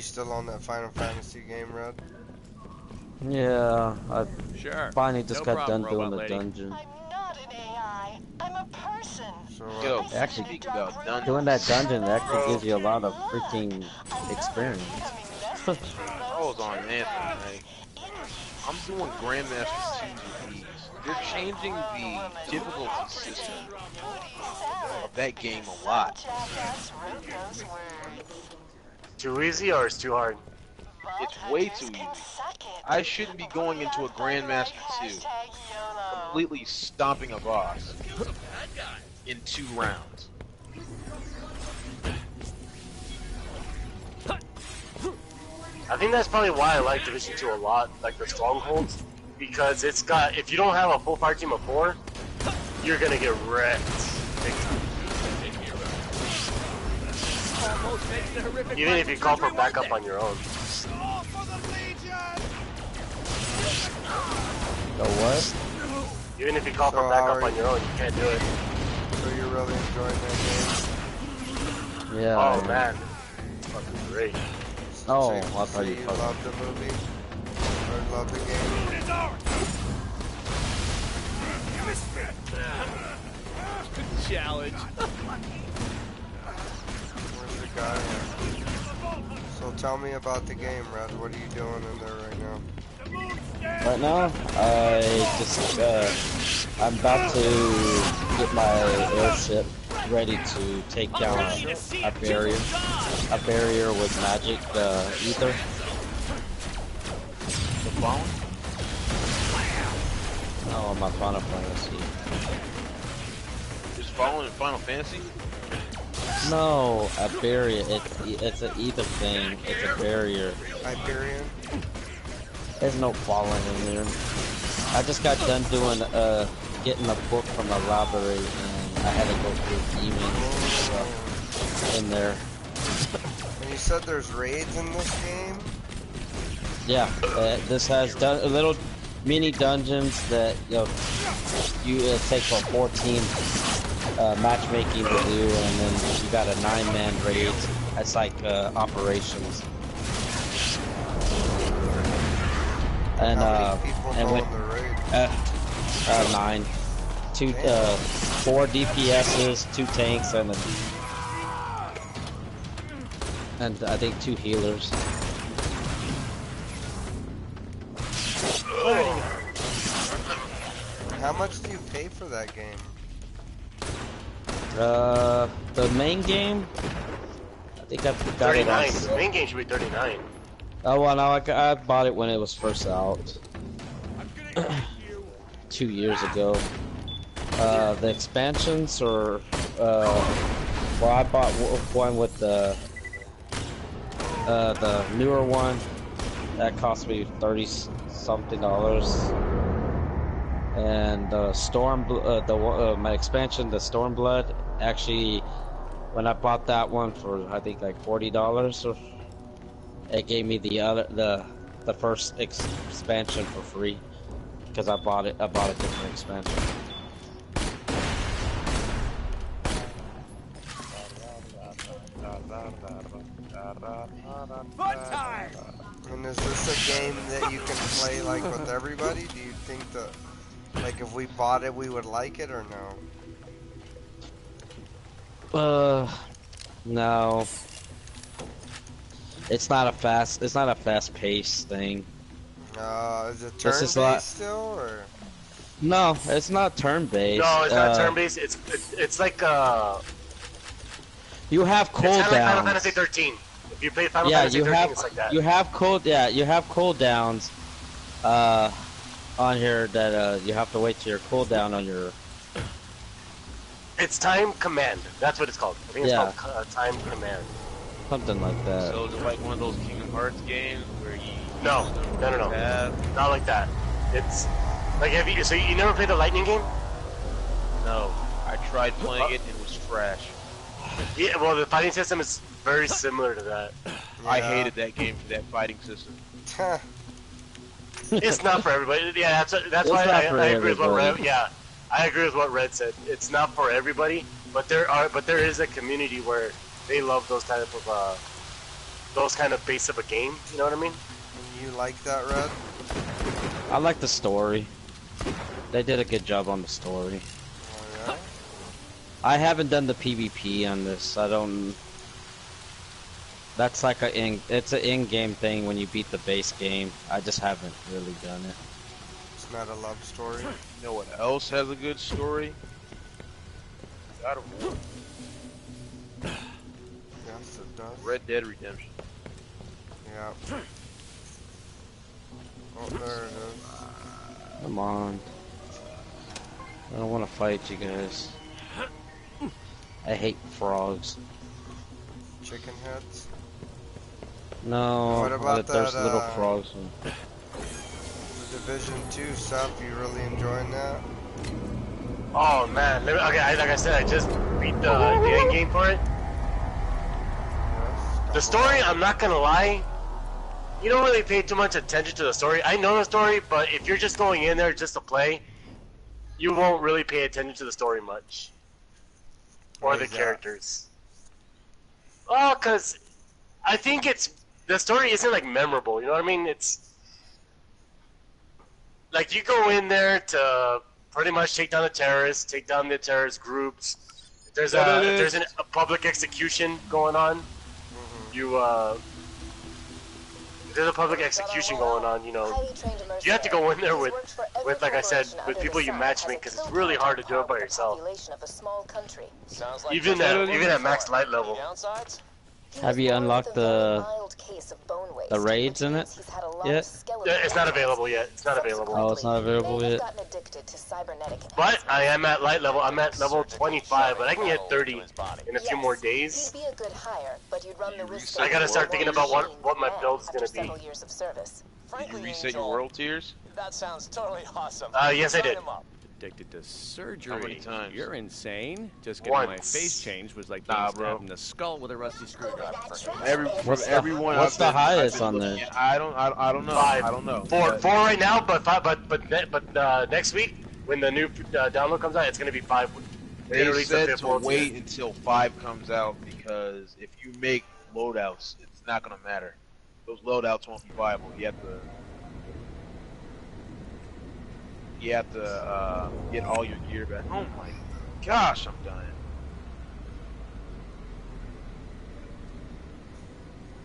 you still on that Final Fantasy game, Red? Yeah, I Sure. finally just No got problem, done doing robot the lady. dungeon. I'm not an AI. I'm a person. So Yo, I sit actually, in a speaking dark about room. doing dungeons, that dungeon My actually eyes gives you a lot of look. freaking Another experience. incoming message from those hold on an answer, jerkbags. Meg. Inreach. I'm doing Prove your Grandmaster talent. 2s with these. They're I'm a changing grown the woman. difficulty I'll system say booty salad of that game because a some lot. jackass wrote those words. Too easy or it's too hard? Vault It's way hunters too can easy. suck it. I shouldn't be going into a Play like Grandmaster 2 #YOLO. completely stomping a boss in 2 rounds. I think that's probably why I like Division 2 a lot, like the strongholds, because it's got, if you don't have a full fire team of 4, you're gonna get wrecked. Big time. Even if you call for backup on your own. The what? Even if you call for backup on your own, you can't do it. So you're really enjoying that Yeah. Oh man, fucking great. Oh, game? I thought So you you talking. love the movie? Or love the game? Challenge. Where's the guy? So tell me about the game, Red. What are you doing in there right now? Right now, I'm about to get my airship ready to take down a barrier with magic ether. The phone? Oh, my Final Fantasy. Is Fallen in Final Fantasy? No, a barrier. It's an ether thing. It's a barrier. Hyperion? There's no falling in there. I just got done doing getting a book from the library, and I had to go through demons stuff in there. And you said there's raids in this game? Yeah, this has little mini dungeons that you take a 14 matchmaking to do, and then you got a 9-man raid. That's like operations. And How many people and go with in the raid? 9, 4 DPSs, 2 tanks, and I think 2 healers. How much do you pay for that game? The main game, I think I got it on 39. The main game should be 39. Oh well, no, I bought it when it was first out, 2 years ago. The expansions, or well, I bought one with the newer one that cost me $30-something, and my expansion, the Stormblood, actually, when I bought that one for I think like $40, or it gave me the first expansion for free because I bought a different expansion. And is this a game that you can play like with everybody? Do you think that, like, if we bought it, we would like it or no? No. It's not a fast-paced thing. Is it This is turn-based still, or? No, it's not turn-based. No, it's not turn-based. It's like you have cooldowns. It's kind of like Final Fantasy 13. If you play Final Fantasy 13, it's like that. You have cooldowns on here that you have to wait till your cooldown on your. It's time command. That's what it's called. I think it's called time command. Something like that. So is it like one of those Kingdom Hearts games where you... No. Not like that. It's like, so you never played the Lightning game? No. I tried playing it and it was trash. Yeah, well, the fighting system is very similar to that. Yeah. I hated that game for that fighting system. It's not for everybody. Yeah, that's why I agree with what Red. Yeah, I agree with what Red said. It's not for everybody, but there is a community where they love those type of those kind of base of a game. You know what I mean? And you like that, Red? I like the story. They did a good job on the story. Oh, yeah? I haven't done the PvP on this. I don't. That's like it's an in-game thing when you beat the base game. I just haven't really done it. It's not a love story. You know what else has a good story? God of War. Yes, it does. Red Dead Redemption. Yeah. Oh, there it is. Come on. I don't want to fight you guys. I hate frogs. Chicken heads. No, What about there's that, little frogs. The Division 2 stuff, you really enjoying that? Oh man, okay. Like I said, I just beat the end game for it. Yes. The story, I'm not gonna lie, you don't really pay too much attention to the story. I know the story, but if you're just going in there just to play, you won't really pay attention to the story much. Or Why the is that? characters. Oh, cause I think the story isn't like memorable, you know what I mean? It's like you go in there to pretty much take down the terrorists, take down the terrorist groups. If there's a public execution going on, you if there's a public execution going on, you know, you have to go in there with like I said, with people you matchmake, because it's really hard to do it by yourself. Even at max light level. Have you unlocked the raids in it yet? It's not available yet. It's not available. Oh, it's not available yet. But I am at light level. I'm at level 25, but I can get 30 in a few more days. I gotta start thinking about what my build is gonna be. Did you reset your world tiers? That sounds totally awesome. Yes, I did. Addicted to surgery. How many times? You're insane. Just getting my Once. face changed was like Nah, being bro. stabbed in the skull with a rusty screwdriver. Everyone. What's the highest on there? I don't know. 5. I don't know. Four right now, but next week when the new download comes out, it's gonna be 5. They release the said fifth to world wait tier. until 5 comes out because if you make loadouts, it's not gonna matter. Those loadouts won't be viable. You have to get all your gear back. Oh my gosh, I'm dying.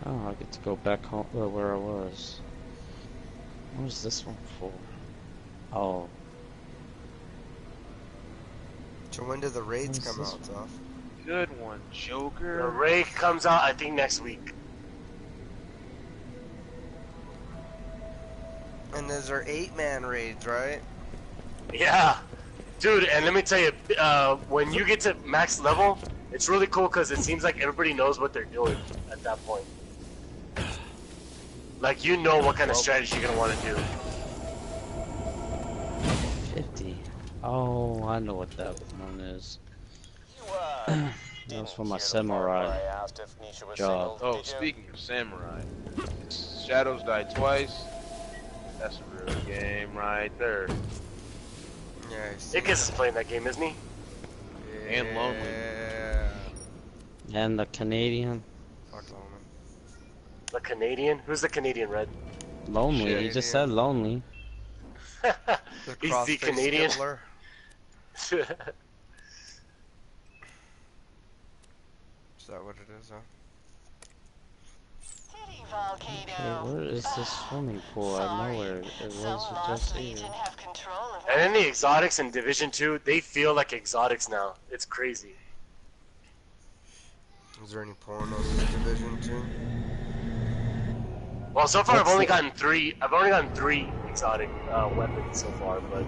Oh, I get to go back home where I was. What was this one for? Oh, So when do the raids What's come this out, Tough? Good one, The Joker. raid comes out, I think, next week. And those are 8-man raids, right? Yeah, dude, and let me tell you, when you get to max level, it's really cool because it seems like everybody knows what they're doing at that point. Like, you know what kind of strategy you're gonna want to do. 50. Oh, I know what that one is. That's for my samurai job. Oh, speaking of samurai, Shadows Die Twice. That's a real game right there. Yeah, I see Ickes is playing that game, isn't he? that. and lonely. Yeah. And the Canadian. Fuck lonely. The Canadian? Who's the Canadian, Red? Lonely. You just said lonely. The He's the cross-faced Canadian. Hitler. Is that what it is, huh? City Okay, volcano. where is this swimming pool? I know where it was Some just lost here. legion have control of And then the exotics in Division 2, they feel like exotics now. It's crazy. Is there any porn on this Division 2? Well, so far What's I've only the- gotten 3. I've only gotten 3 exotic weapons so far, but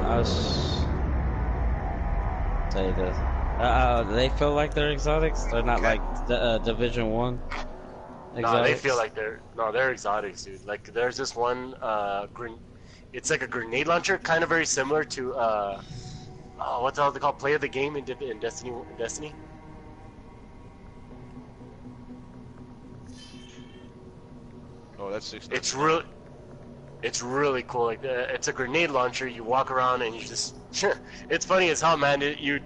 I was say this. They feel like they're exotics. They're not Okay. like Division 1. no, they feel like they're exotics, dude. Like there's this one it's like a grenade launcher, kind of very similar to what the hell they call play of the game in Destiny. Oh, that's 6. It's really cool. Like it's a grenade launcher. You walk around and you just it's funny as hell, man. You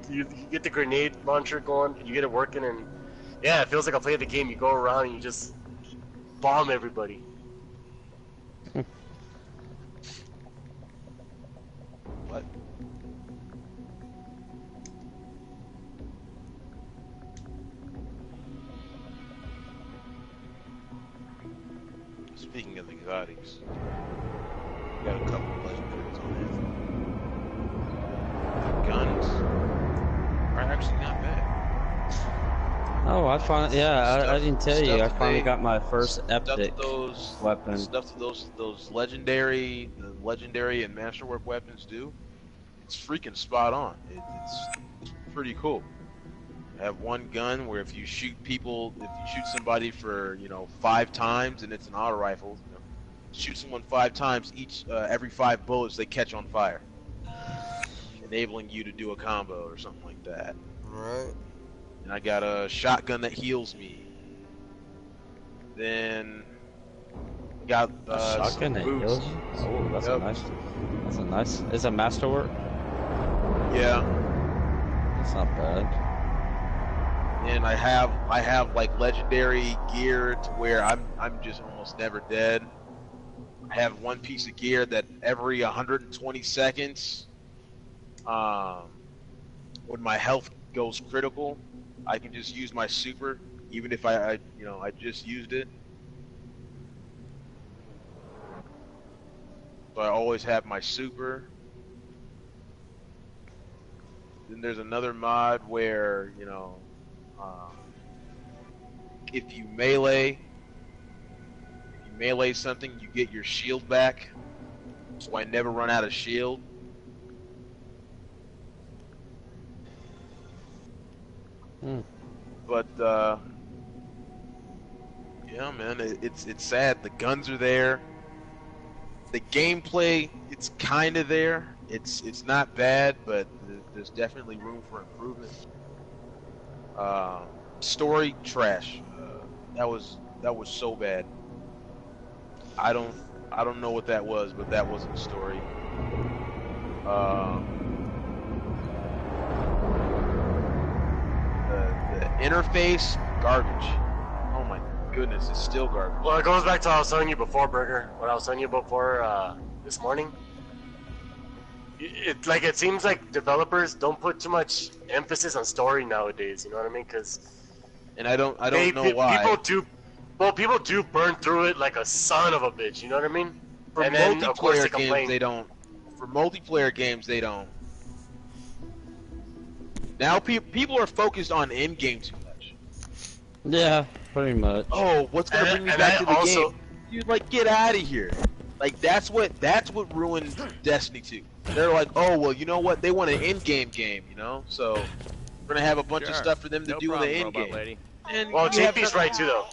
get the grenade launcher going, you get it working, and Yeah, it feels like I play the game. You go around and you just bomb everybody. What? Speaking of exotics, got a couple of legendaries on there. The guns are actually not bad. Oh, I finally, yeah, I didn't tell you. I Stuff finally they- got my first epic Stuff those weapon. Stuff that those legendary and masterwork weapons do. It's freaking spot on. It's pretty cool. I have one gun where if you shoot somebody for 5 times and it's an auto rifle, shoot someone 5 times, every 5 bullets they catch on fire, enabling you to do a combo or something like that. Right. And I got a shotgun that heals me. Then got Shotgun that boots. heals you? Oh, that's Yep. a nice. It's a masterwork. Yeah. That's not bad. And I have like legendary gear to where I'm just almost never dead. I have one piece of gear that every 120 seconds, when my health goes critical, I can just use my super, even if I just used it. So I always have my super. Then there's another mod where if you melee something, you get your shield back. So I never run out of shield. But yeah, man, it's sad. The guns are there. The gameplay, it's kind of there. It's not bad, but there's definitely room for improvement. Story trash. That was so bad. I don't know what that was, but that wasn't a story. The interface, garbage. Oh my goodness, it's still garbage. Well, it goes back to what I was telling you before, Burger. What I was telling you before this morning. It seems like developers don't put too much emphasis on story nowadays. You know what I mean? Because And I don't know why. People do burn through it like a son of a bitch. You know what I mean? For And then of course they multiplayer games, complain. they don't. For multiplayer games, they don't. Now people are focused on in-game too much. Yeah, pretty much. Oh, what's gonna bring me And back to the also- game? Dude, like, get out of here. Like, that's what ruined Destiny 2. They're like, oh, well, you know what? They want an in-game game, So we're gonna have a bunch of Sure. stuff for them to No do in problem, the robot in-game. lady. And Well, you have JP's nothing- right too, though.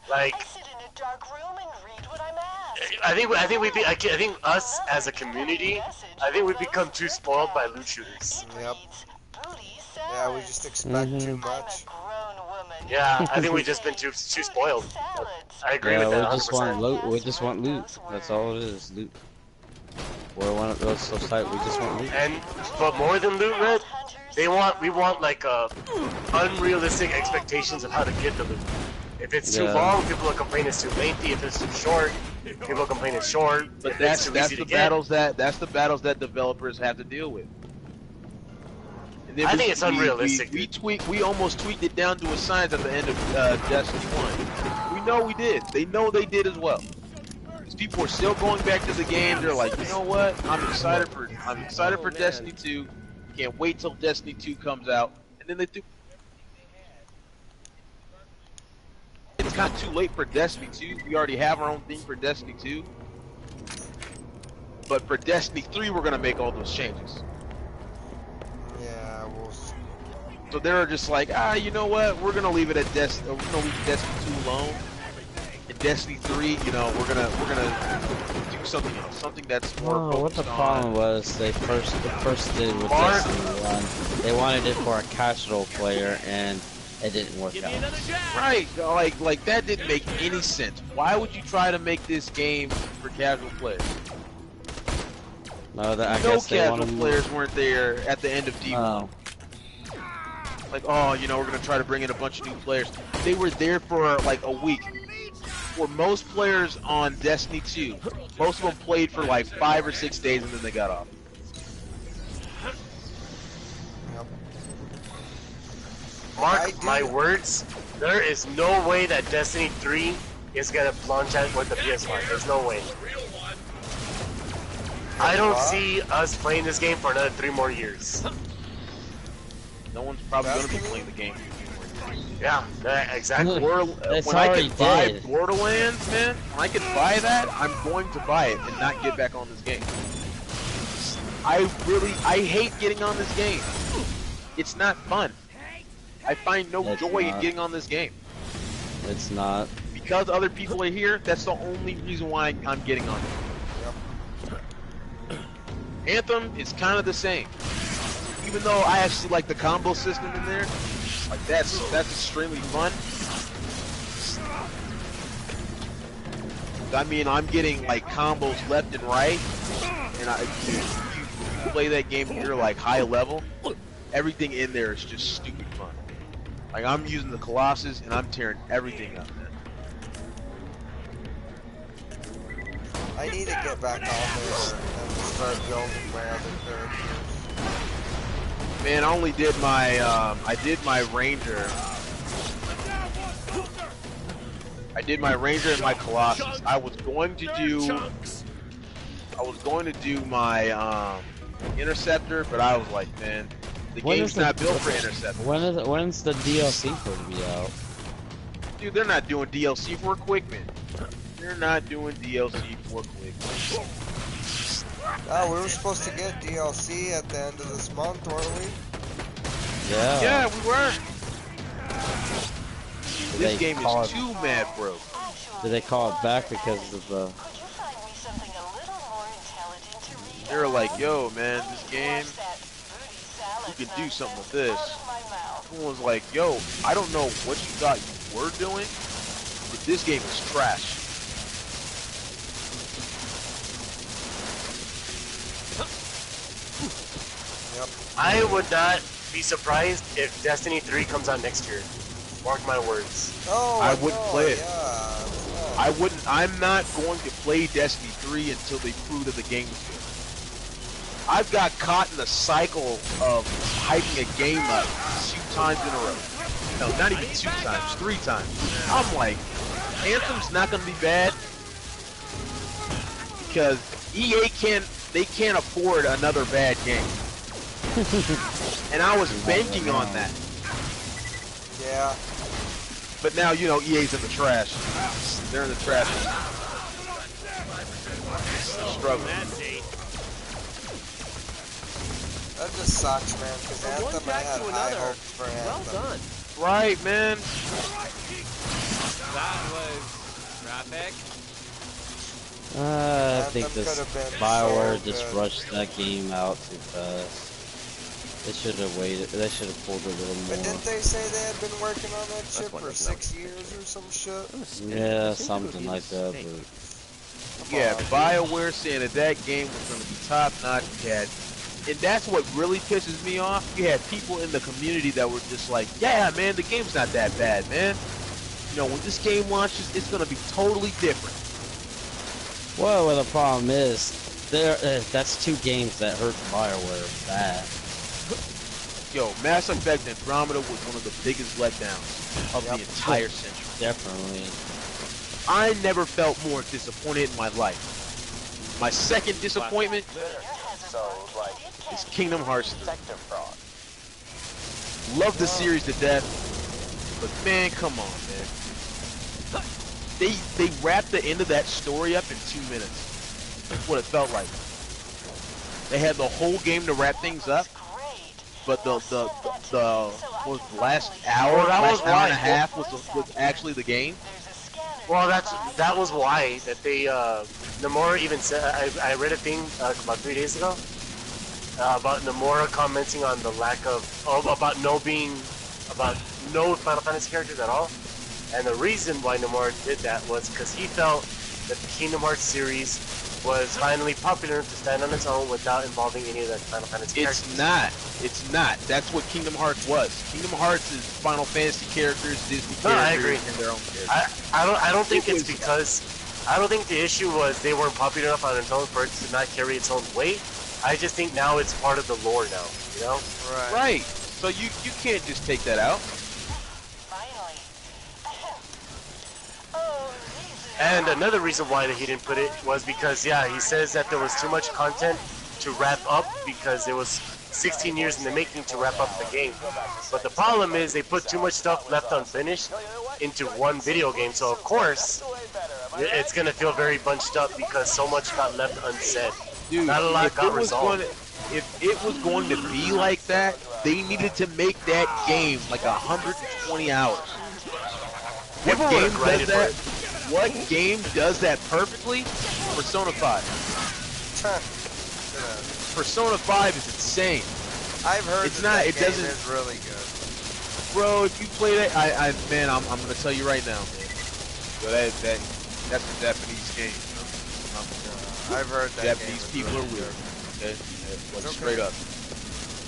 Like, I sit in a dark room and read what I'm asked. I think us as a community, I think we become too spoiled by loot shooters. Yep. Booty Yeah, we just expect too I'm much. a grown woman. Yeah, I think we've just been too spoiled. Salads. I agree Yeah, with that we just 100%. want loot. We just want loot. That's all it is, loot. We're one of those society. We just want loot. But more than loot, Red, we want like unrealistic expectations of how to get the loot. If it's too Yeah. long, people will complain it's too lengthy. If it's too short, people will complain it's short. But If that's it's too easy the to get. battles that developers have to deal with. And then I think it's unrealistic, We almost tweaked it down to a science at the end of Destiny 1. We know we did. They know they did as well. Because people are still going back to the game. They're like, you know what? I'm excited for Destiny 2. Can't wait till Destiny 2 comes out. And then they do. It's not too late for Destiny 2. We already have our own thing for Destiny 2. But for Destiny 3, we're gonna make all those changes. Yeah, we'll see. So they're just like, you know what? We're gonna leave it at Destiny 2 alone. And Destiny 3, we're gonna do something else, something that's more Oh, what the focused problem on. was the first did with Mark- Destiny 1. They wanted it for a casual player, and it didn't work out. Right? Like that didn't make any sense. Why would you try to make this game for casual players? No, I No guess they casual wanted players weren't there at the end of D1. Oh. like, oh, you know, we're gonna try to bring in a bunch of new players. They were there for like a week. For most players on Destiny 2, most of them played for like 5 or 6 days and then they got off. Yep. Mark my words, there is no way that Destiny 3 is gonna launch out with the PS5. There's no way. I don't see us playing this game for another 3 more years. No one's probably gonna be playing the game. Yeah, exactly. That's When I already can buy dead. Borderlands, man, when I can buy that, I'm going to buy it and not get back on this game. I hate getting on this game. It's not fun. I find no It's joy in not. getting on this game. It's not. Because other people are here, that's the only reason why I'm getting on it. Anthem is kind of the same. Even though I actually like the combo system in there, like that's extremely fun. I mean, I'm getting like combos left and right, and you play that game here like high level. Everything in there is just stupid fun. Like I'm using the Colossus and I'm tearing everything up, man. I need to get back on there and start building my other characters. Man, I only did my I did my Ranger. I did my Ranger and my Colossus. I was going to do my Interceptor, but I was like, man, the game's not built for Interceptor. When's the DLC supposed to be out? Dude, they're not doing DLC for Quickman. They're not doing DLC for Quickman. Oh, we were supposed to get DLC at the end of this month, weren't we? Yeah. Yeah, we were. Did This they game call is it- too mad broke. Did they call it back because of the? Could you find me something a little more intelligent to read? They're like, yo, man, this game, Watch that booty salad you could do nonsense something with this. out of my mouth. Someone was like, yo, I don't know what you thought you were doing, but this game is trash. Yep. I would not be surprised if Destiny 3 comes out next year. Mark my words. Oh, I wouldn't know, play it. Yeah. I'm not going to play Destiny 3 until they prove that the game is good. I've got caught in the cycle of hyping a game up 2 times in a row. No, not even 2 times, 3 times. I'm like, Anthem's not going to be bad because EA can't afford another bad game. And I was banking on that. Yeah. But now, you know, EA's in the trash. They're in the trash. Struggling. That just sucks, man, because From one Anthem, I pack had to high another. hopes for Well Anthem. done. Right, man. That was traffic. I think Anthem this could've been Bioware so just good. rushed that game out too fast. They should have waited. They should have pulled a little But more. didn't they say they had been working on that shit one for doesn't 6 years or some shit? Yeah, something like that. But Yeah, on, dude. BioWare saying that that game was going to be top notch. And that's what really pisses me off. You had people in the community that were just like, yeah, man, the game's not that bad, man. You know, when this game launches, it's going to be totally different. well, the problem is, that's 2 games that hurt Bioware bad. Yo, Mass Effect Andromeda was one of the biggest letdowns of the entire century. Definitely. I never felt more disappointed in my life. My second disappointment is Kingdom Hearts 3. Love the series to death, but man, come on, man. They wrapped the end of that story up in 2 minutes. That's what it felt like. They had the whole game to wrap things up, but the what was the last hour, Well, that last was hour and a why. half was actually the game. Well, that was why that they Nomura even said. I read a thing about 3 days ago about Nomura commenting on the lack of about no Final Fantasy characters at all, and the reason why Nomura did that was because he felt that the Kingdom Hearts series was finally popular enough to stand on its own without involving any of the Final Fantasy characters. It's not. It's not. That's what Kingdom Hearts was. Kingdom Hearts is Final Fantasy characters, Disney characters, I agree. and their own characters. I don't think it's because I don't think the issue was they weren't popular enough on its own for it to not carry its own weight. I just think now it's part of the lore now, you know? Right. So you can't just take that out. Finally. Oh, And another reason why he didn't put it was because, yeah, he says that there was too much content to wrap up because it was 16 years in the making to wrap up the game. But the problem is they put too much stuff left unfinished into one video game, so of course it's gonna feel very bunched up because so much got left unsaid. Dude, Not a lot got resolved. If it was going to be like that, they needed to make that game like 120 hours. What People game would've grinded does that? for What game does that perfectly? Persona 5. Persona 5 is insane. I've heard It's that not- that it game doesn't- is really good. Bro, if you play that, man, I'm gonna tell you right now, man. Yo, that's a Japanese game. I've heard that Japanese game is people really are weird. good. Okay? Like, okay. straight up.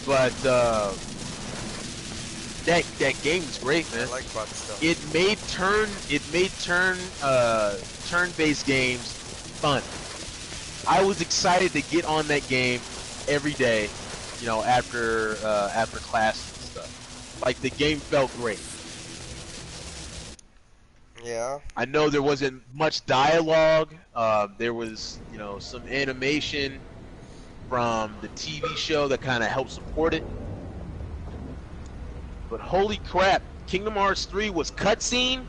But that game is great, I man. like butt stuff. It made turn-based games fun. I was excited to get on that game every day, you know, after class and stuff. Like, the game felt great. Yeah. I know there wasn't much dialogue. There was, you know, some animation from the TV show that kind of helped support it. But holy crap, Kingdom Hearts 3 was cutscene,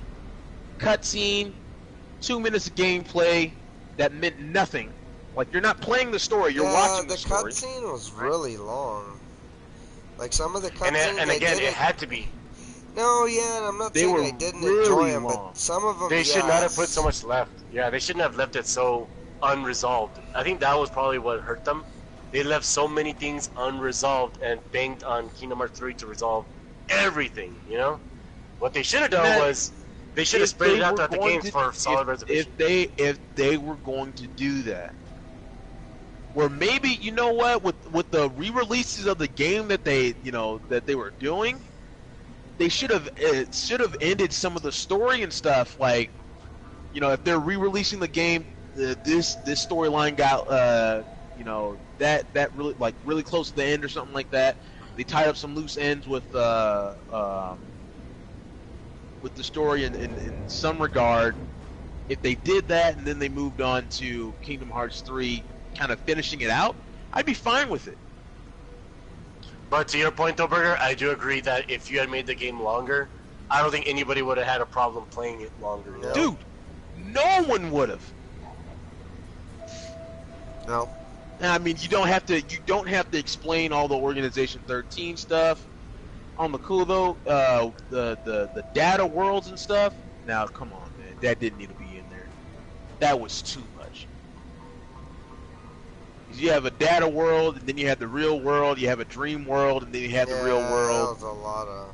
2 minutes of gameplay that meant nothing. Like, you're not playing the story, you're watching the story. The cutscene was really long. Like, some of the cutscenes, And again, it had to be. No, yeah, and I'm not They saying were I didn't really enjoy them, long. but some of them, They should not have put yes. so much left. Yeah, they shouldn't have left it so unresolved. I think that was probably what hurt them. They left so many things unresolved and banked on Kingdom Hearts 3 to resolve everything, you know? What they should have done was they should have If spread they it out were throughout the going games to- for solid resolution. If they were going to do that, or maybe, you know what, with the re-releases of the game that they were doing, they should have ended some of the story and stuff. Like, you know, if they're re-releasing the game, this storyline got that really close to the end or something like that. They tied up some loose ends with the story in some regard. If they did that and then they moved on to Kingdom Hearts 3, kind of finishing it out, I'd be fine with it. But to your point, though, Burger, I do agree that if you had made the game longer, I don't think anybody would have had a problem playing it longer. You know? Dude, no one would have. No. I mean, you don't have to explain all the Organization 13 stuff. On the cool though, the data worlds and stuff. Now, come on, man, that didn't need to be in there. That was too much. You have a data world, and then you have the real world. You have a dream world, and then you have the real world. That was a lot of.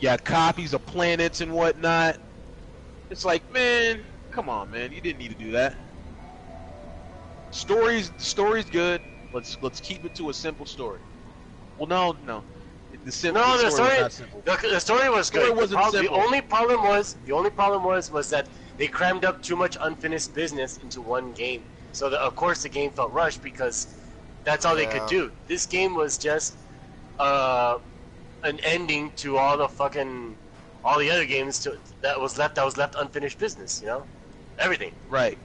You got copies of planets and whatnot. It's like, man, come on, man, you didn't need to do that. Story's good. Let's keep it to a simple story. Well, no. The story was not simple. The story was good. Story wasn't simple. The only problem was that they crammed up too much unfinished business into one game. So of course the game felt rushed because that's all they could do. This game was just an ending to all the other games that was left unfinished business. You know, everything. Right.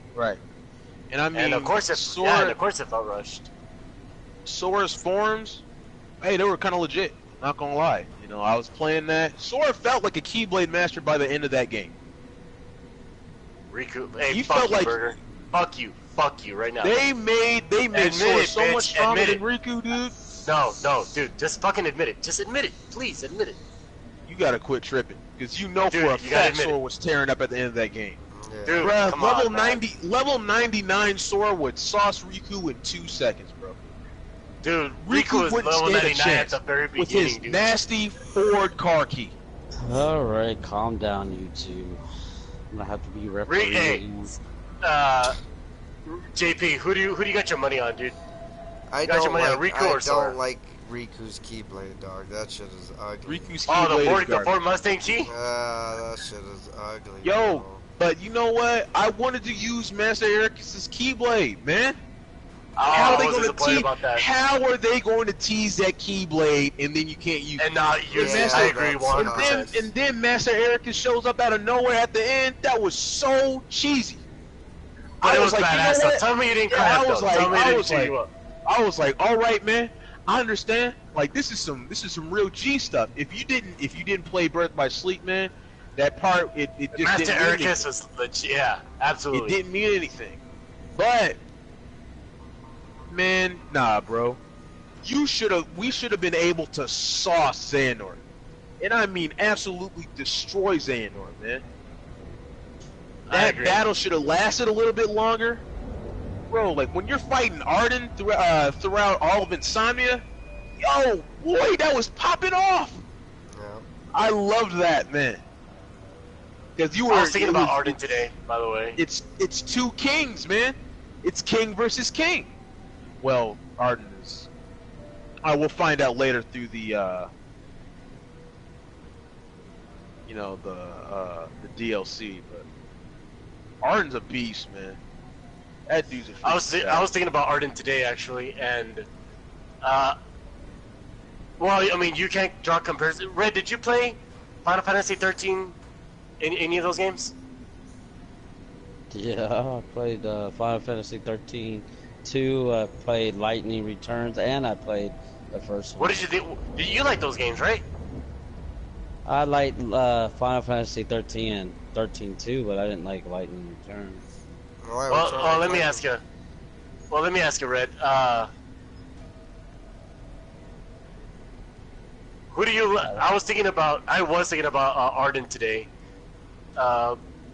And I mean, And of course it felt rushed. Sora's forms, hey, they were kind of legit. Not gonna lie. You know, I was playing that. Sora felt like a Keyblade master by the end of that game. Riku, hey, You fuck felt you, like- Burger. Fuck you right now. They made Admit Sora it, so bitch. much stronger Admit than Riku, dude. No, dude, just fucking admit it. Just admit it, please admit it. You gotta quit tripping, because you know Dude, for a you gotta fact admit Sora it. was tearing up at the end of that game. Yeah. Dude, Bruh, come level on, man. 99 Sora would sauce Riku in 2 seconds, bro. Dude, Riku Riku was wouldn't level stand a 99 at chance the very with his beginning, dude. nasty Ford car key. Alright, calm down, you two. I'm gonna have to be refereeing. Hey, JP, who do you got your money on, dude? I got your don't money on like. Riku or I Sora? don't like Riku's Keyblade, dog. That shit is ugly. Riku's Oh, the Keyblade is Ford garbage. Mustang key. That shit is ugly. Yo, bro. but you know what? I wanted to use Master Ericus's Keyblade, man. Oh, How I are they was going to disappointed tease? about that. How are they going to tease that Keyblade and then you can't use And it? not use it. Yeah, I agree that's 100%. And then Master Ericus shows up out of nowhere at the end. That was so cheesy. But it was like, badass. you know though. what? Tell me you didn't Yeah, cry. I was though. like- Tell me you I didn't was cheer like- you up. I was like, all right, man. I understand. Like this is some real G stuff. If you didn't play Birth by Sleep, man, that part it just Master didn't mean anything. Ericus was legit. Yeah, absolutely. It didn't mean anything. But man, nah, bro. We should have been able to sauce Xehanort. And I mean absolutely destroy Xehanort, man. I That agree. battle should have lasted a little bit longer. Bro, like when you're fighting Arden throughout all of Insomnia, yo, boy, that was popping off. Yeah. I loved that, man. Because you were I was thinking about Arden today, by the way. It's two kings, man. It's king versus king. Well, Arden is. I will find out later through the the DLC, but Arden's a beast, man. That dude's a I was freaking thinking about Arden today actually, and well, I mean, you can't draw comparison. Red, did you play Final Fantasy 13 in any of those games? Yeah, I played Final Fantasy 13 2. I played Lightning Returns, and I played the first one. What did you think? Did you like those games, right? I liked Final Fantasy 13 and 13 2, but I didn't like Lightning Returns. Why, Well, what's wrong let with me that? ask you. Well, let me ask you, Red. Who do you? I was thinking about Arden today.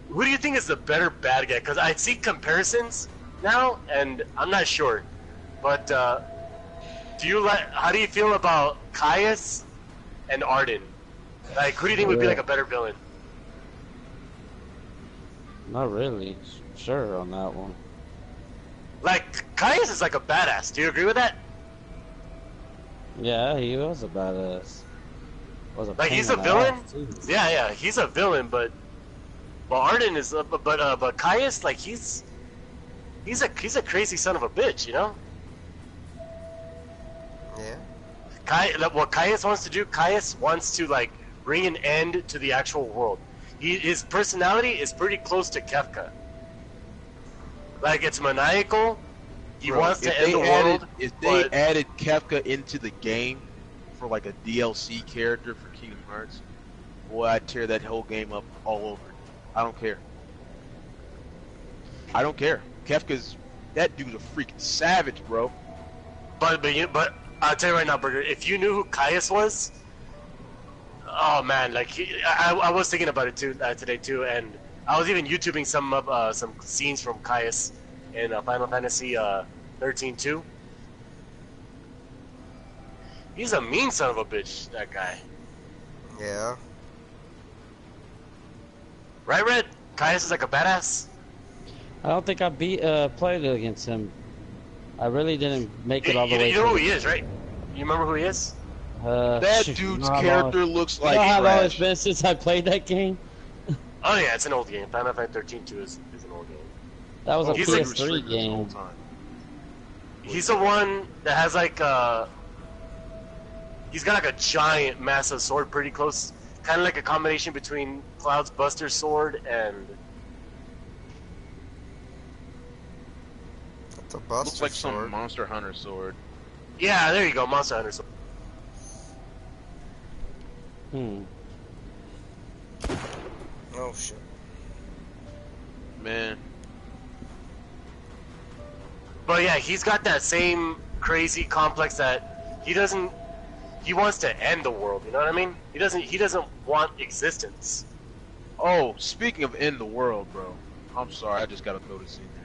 Who do you think is the better bad guy? Because I see comparisons now, and I'm not sure. But do you like? How do you feel about Caius and Arden? Like, who do you think would be like a better villain? Not really sure on that one. Like, Caius is like a badass. Do you agree with that? Yeah, he was a badass. Was a Like, pain he's a in the villain? ass, too. Yeah, he's a villain, but Arden is, but Caius, like, he's a crazy son of a bitch, you know? Yeah. What Caius wants to do, Caius wants to like bring an end to the actual world. His personality is pretty close to Kefka. Like, it's maniacal. He Bro, wants to if end they the added- world. If they but added Kefka into the game for like a DLC character for Kingdom Hearts, boy, I'd tear that whole game up all over. I don't care. I don't care. Kefka's that dude's a freaking savage, bro. but I'll tell you right now, Burger. If you knew who Caius was, oh man, like I was thinking about it too today too, and I was even YouTubing some scenes from Caius in Final Fantasy 13 too. He's a mean son of a bitch, that guy. Yeah. Right, Red? Caius is like a badass. I don't think I played against him. I really didn't make it all the way. You know who through. he is, right? You remember who he is? That shoot, dude's you know how long- character looks You like know how long it's trash. been since I played that game? Oh yeah, it's an old game. Final Fantasy 13 2 is an old game. That was a He's Pretty PS3 restricted the whole game. time. He's the one that has like he's got like a giant, massive sword, pretty close, kind of like a combination between Cloud's Buster sword and That's a buster Looks like sword. some Monster Hunter sword. yeah, there you go, Monster Hunter sword. Oh shit. Man, But yeah, he's got that same crazy complex that he wants to end the world. You know what I mean? He doesn't want existence. oh, speaking of end the world, bro. I'm sorry, I just gotta throw this in there.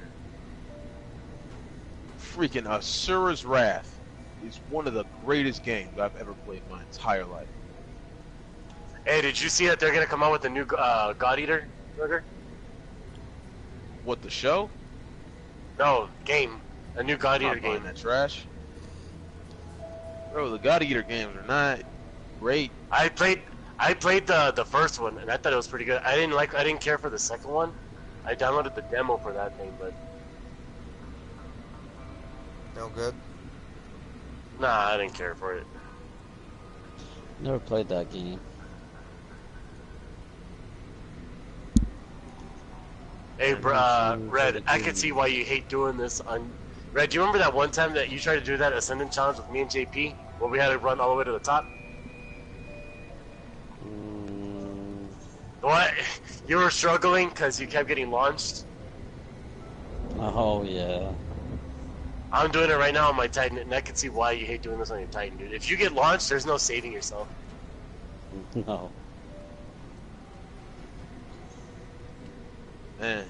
Freaking Asura's Wrath is one of the greatest games I've ever played in my entire life. Hey, did you see that they're gonna come out with a new God Eater burger? What, the show? No, game. A new God I'm Eater not buying game. that trash. Bro, the God Eater games are not great. I played the first one and I thought it was pretty good. I didn't care for the second one. I downloaded the demo for that thing, but No good. nah, I didn't care for it. Never played that game. Hey, Red, I can see why you hate doing this. Red, do you remember that one time that you tried to do that Ascendant Challenge with me and JP? Where we had to run all the way to the top? What? You were struggling because you kept getting launched? Oh yeah. I'm doing it right now on my Titan, and I can see why you hate doing this on your Titan, dude. If you get launched, there's no saving yourself. No. Man.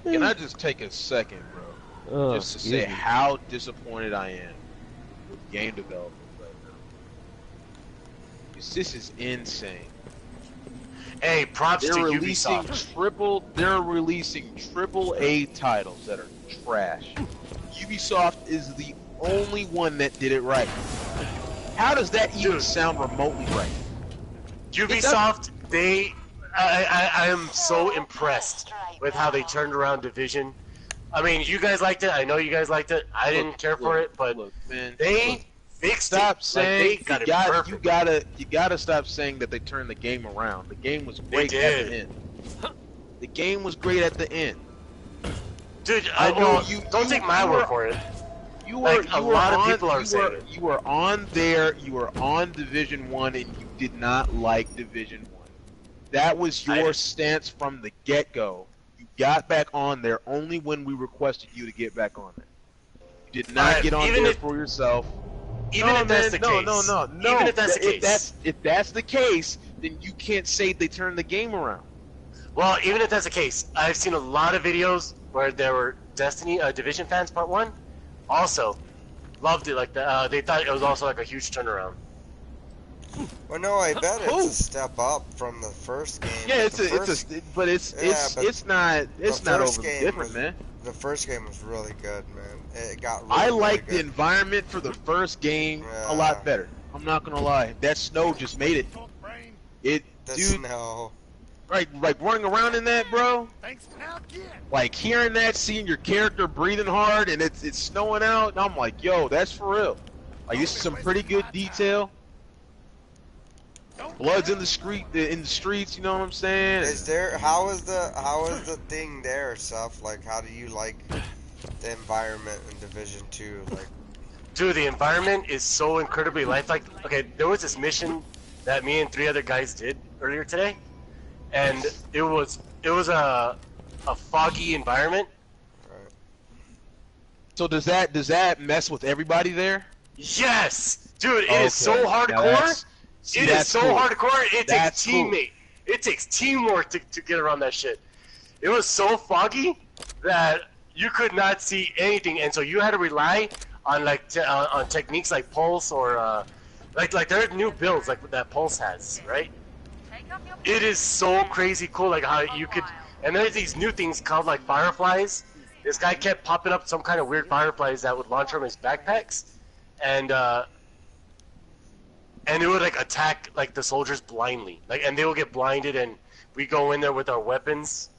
Can I just take a second, bro? Just to say how disappointed I am with game development right now. 'Cause this is insane. Hey, props to They're releasing Ubisoft. they're releasing AAA titles that are trash. Ubisoft is the only one that did it right. How does that even sound remotely right? Ubisoft, I am so impressed with how they turned around Division. I mean, you guys liked it. I know you guys liked it. I didn't care for it, but look, man, they fixed stop it. saying Like, they got it perfect. you gotta stop saying that they turned the game around. The game was great They at the did. end. The game was great at the end. Dude, I know don't take my word for it. You were Like, a lot of people are saying it. You were on there. You were on Division 1, and you did not like Division 1. That was your stance from the get-go. You got back on there only when we requested you to get back on there. You did not get on there for yourself. Even if that's the case. No. Even if that's the case. If that's the case, then you can't say they turned the game around. Well, even if that's the case, I've seen a lot of videos where there were Destiny Division fans, Part 1, also loved it. Like they thought it was also like a huge turnaround. Well, no, I bet it's a step up from the first game. Yeah, it's but not overly first game different, man. The first game was really good, man. It got really, I really like the good. environment for the first game a lot better. I'm not gonna lie. That snow just made it. The Dude, snow. like running around in that, bro. Like hearing that, seeing your character breathing hard, and it's snowing out, and I'm like, yo, that's for real. Like this is some pretty good detail. Blood's in the streets, you know what I'm saying? Is there? How is the thing there, stuff? Like, how do you like the environment in Division 2? Like, Dude, the environment is so incredibly lifelike. Okay, there was this mission that me and 3 other guys did earlier today, and it was a foggy environment. right. So does that mess with everybody there? Yes, dude, it Okay. is so Now hardcore. It is that's so cool. hardcore. It That's takes teammate. It takes teamwork to get around that shit. It was so foggy that you could not see anything, and so you had to rely on on techniques like Pulse or like there are new builds like that Pulse has, right? It is so crazy cool, like how you could. And there's these new things called like fireflies. This guy kept popping up some kind of weird fireflies that would launch from his backpacks, and it would like attack like the soldiers blindly, like, and they will get blinded, and we go in there with our weapons.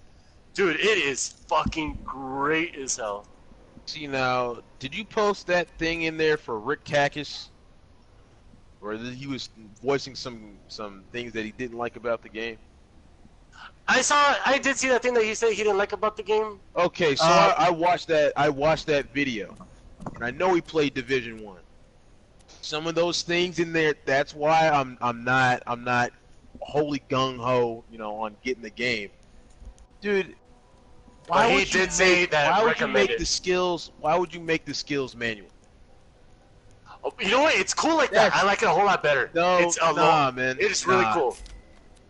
Dude, it is fucking great as hell. See now, did you post that thing in there for Rick Kakis? Or he was voicing some things that he didn't like about the game? I did see that thing that he said he didn't like about the game. Okay, so I watched that video, and I know he played Division 1. Some of those things in there, that's why I'm not wholly gung ho, on getting the game, dude. Why But he would you did say that Why would you recommended. make the skills? Why would you make the skills manual? Oh, you know what? It's cool like that. I like it a whole lot better. No, it's nah, man. It is really Nah. cool.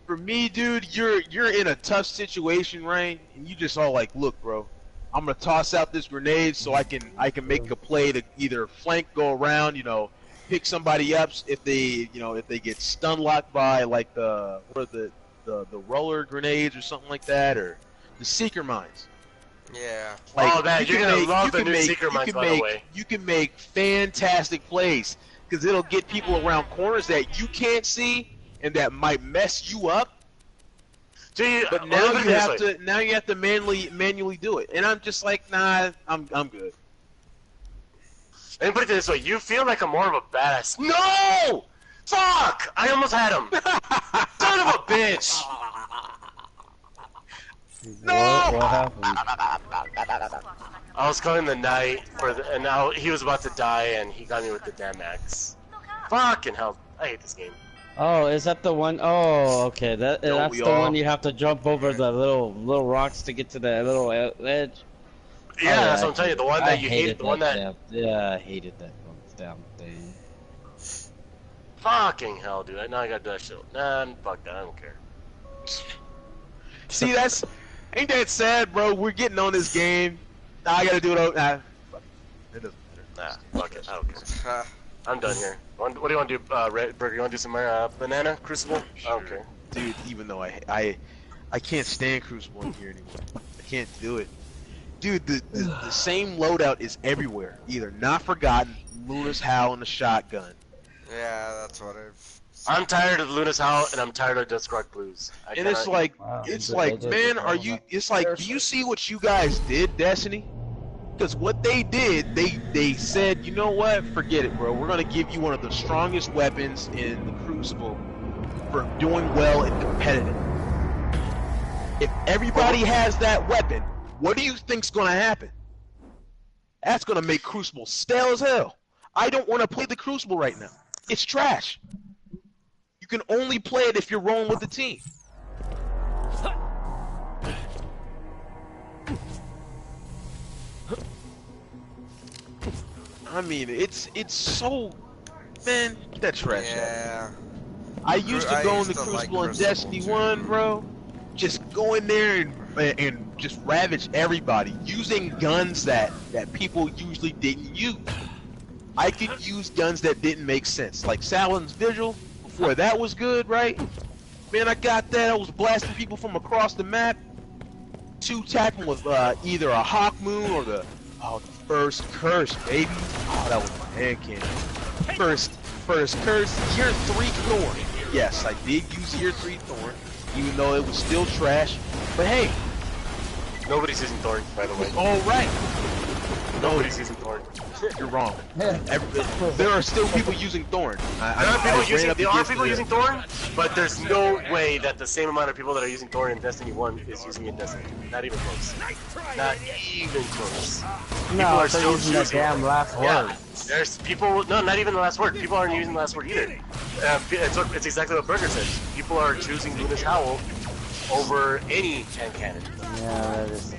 For me, dude, you're in a tough situation, right? And you just all like, look, bro, I'm gonna toss out this grenade so I can make a play to either flank, go around, pick somebody up if they get stun locked by like the the roller grenades or something like that, or the seeker mines. Yeah. Like, Oh, man, you're gonna love the new seeker mines, by the way. You can make fantastic plays because it'll get people around corners that you can't see and that might mess you up. But now you have to manually do it, and I'm just like, nah, I'm good. Let me put it this way: you feel like I'm more of a badass. No! Fuck! I almost had him. Son of a bitch! No! What happened? I was calling the knight and now he was about to die, and he got me with the damn axe. Fucking hell! I hate this game. Oh, is that the one? Oh, okay. That's the one you have to jump over the little rocks to get to the little edge. Yeah, Oh, that's what I'm telling you. The one that you hated, the one that. Yeah, I hated that damn thing. Fucking hell, dude! Now I gotta do that shit. Nah, fuck that. I don't care. See, ain't that sad, bro? We're getting on this game. Now I gotta do it. Nah, it doesn't matter. Nah, fuck it. I don't care. I'm done here. What do you want to do, Red Burger? You want to do some banana crucible? I don't care. Dude, even though I can't stand Crucible in here anymore. I can't do it. Dude, the same loadout is everywhere. Either Not Forgotten, Luna's Howl, and the shotgun. Yeah, that's what I'm tired of Luna's Howl, and I'm tired of Duskrock Blues. And it's like, man, are you? It's like, do you see what you guys did, Destiny? Because what they did, they said, you know what? Forget it, bro. We're gonna give you one of the strongest weapons in the Crucible for doing well in competitive. If everybody has that weapon, what do you think's gonna happen? That's gonna make Crucible stale as hell. I don't want to play the Crucible right now. It's trash. You can only play it if you're rolling with the team. I mean, it's so, man, get that trash out. Yeah. I used to go in the Crucible in Destiny 1, bro. Just go in there and just ravage everybody using guns that people usually didn't use. I could use guns that didn't make sense, like Saladin's Vigil. Before that was good, right? Man, I got that. I was blasting people from across the map. Two-tapping with either a Hawk Moon or the first curse, baby. Oh, that was my hand cannon. First curse, year 3 Thorn. Yes, I did use year 3 Thorn, even though it was still trash. But hey, nobody's using Thorn, by the way. All right. Nobody's using Thorn. You're wrong. There are still people using Thorn. There are people using Thorn, but there's no way that the same amount of people that are using Thorn in Destiny 1 is using it in Destiny 2. Not even close. Not even close. People are still using the damn last word. Yeah, there's people. No, not even the last word. People aren't using the last word either. It's exactly what Burger said. People are choosing Luna's Howl over any hand cannon. Yeah, that is.